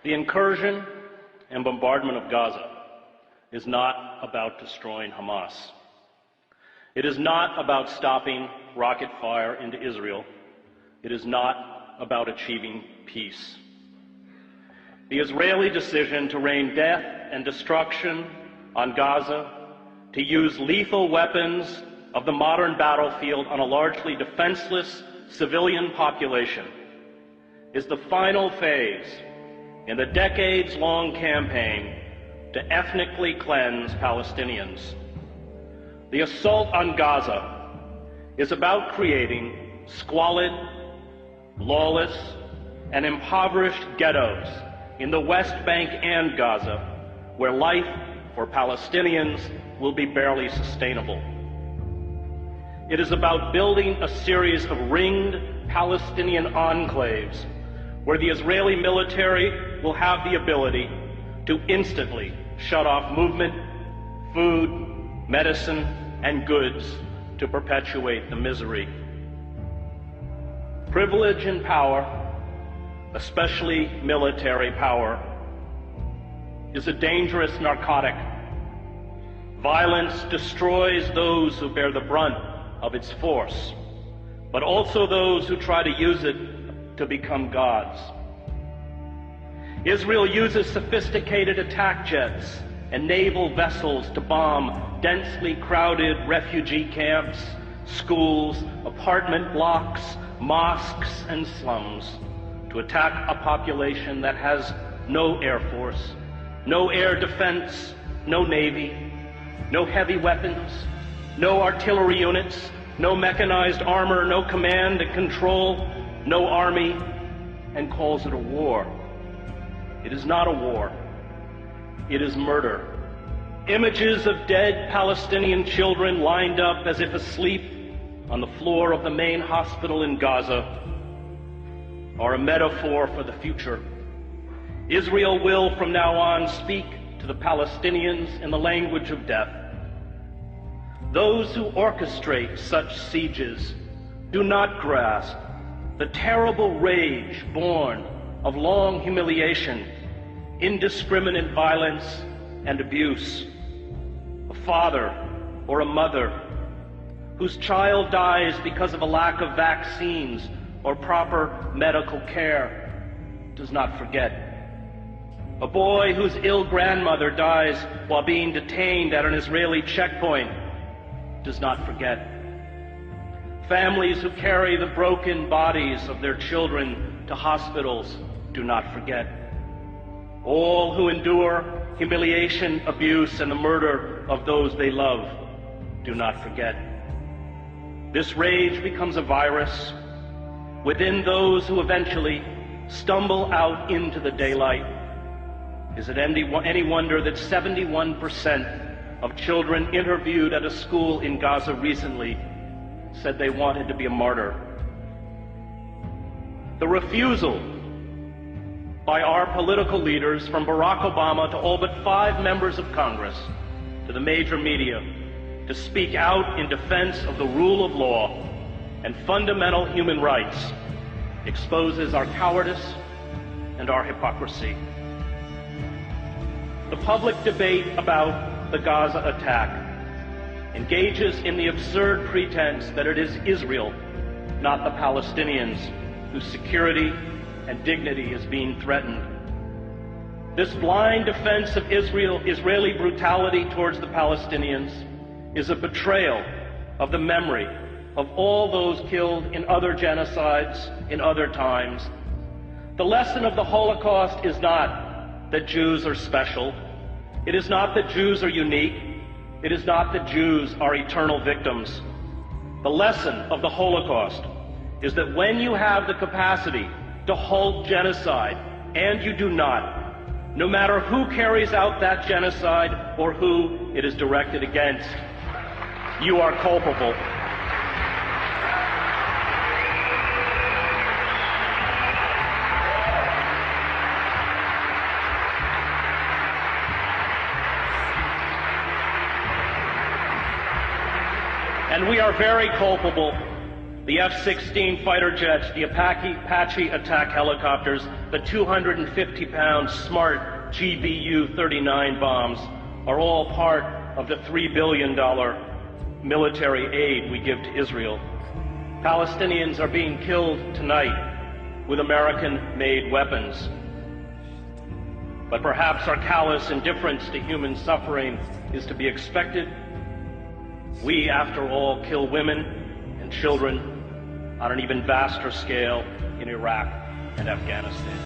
The incursion and bombardment of Gaza is not about destroying Hamas. It is not about stopping rocket fire into Israel. It is not about achieving peace. The Israeli decision to rain death and destruction on Gaza, to use lethal weapons of the modern battlefield on a largely defenseless civilian population, is the final phase in the decades-long campaign to ethnically cleanse Palestinians. The assault on Gaza is about creating squalid, lawless, and impoverished ghettos in the West Bank and Gaza, where life for Palestinians will be barely sustainable. It is about building a series of ringed Palestinian enclaves where the Israeli military will have the ability to instantly shut off movement, food, medicine, and goods to perpetuate the misery. Privilege and power, especially military power, is a dangerous narcotic. Violence destroys those who bear the brunt of its force, but also those who try to use it to become gods. Israel uses sophisticated attack jets and naval vessels to bomb densely crowded refugee camps, schools, apartment blocks, mosques, and slums, to attack a population that has no air force, no air defense, no navy, no heavy weapons, no artillery units, no mechanized armor, no command and control, no army, and calls it a war. It is not a war. It is murder. Images of dead Palestinian children lined up as if asleep on the floor of the main hospital in Gaza are a metaphor for the future. Israel will from now on speak to the Palestinians in the language of death. Those who orchestrate such sieges do not grasp the terrible rage born of long humiliation, indiscriminate violence, and abuse. A father or a mother whose child dies because of a lack of vaccines or proper medical care does not forget. A boy whose ill grandmother dies while being detained at an Israeli checkpoint does not forget. Families who carry the broken bodies of their children to hospitals do not forget. All who endure humiliation, abuse, and the murder of those they love do not forget. This rage becomes a virus within those who eventually stumble out into the daylight. Is it any wonder that 71% of children interviewed at a school in Gaza recently said they wanted to be a martyr? The refusal by our political leaders, from Barack Obama to all but 5 members of Congress, to the major media, to speak out in defense of the rule of law and fundamental human rights, exposes our cowardice and our hypocrisy. The public debate about the Gaza attack engages in the absurd pretense that it is Israel, not the Palestinians, whose security and dignity is being threatened. This blind defense of Israeli brutality towards the Palestinians is a betrayal of the memory of all those killed in other genocides in other times. The lesson of the Holocaust is not that Jews are special. It is not that Jews are unique. It is not that Jews are eternal victims. The lesson of the Holocaust is that when you have the capacity to halt genocide, and you do not, no matter who carries out that genocide or who it is directed against, you are culpable. And we are very culpable The F-16 fighter jets, the Apache attack helicopters, the 250-pound smart GBU-39 bombs are all part of the $3 billion military aid we give to Israel. Palestinians are being killed tonight with American-made weapons. But perhaps our callous indifference to human suffering is to be expected. We, after all, kill women and children on an even vaster scale in Iraq and Afghanistan.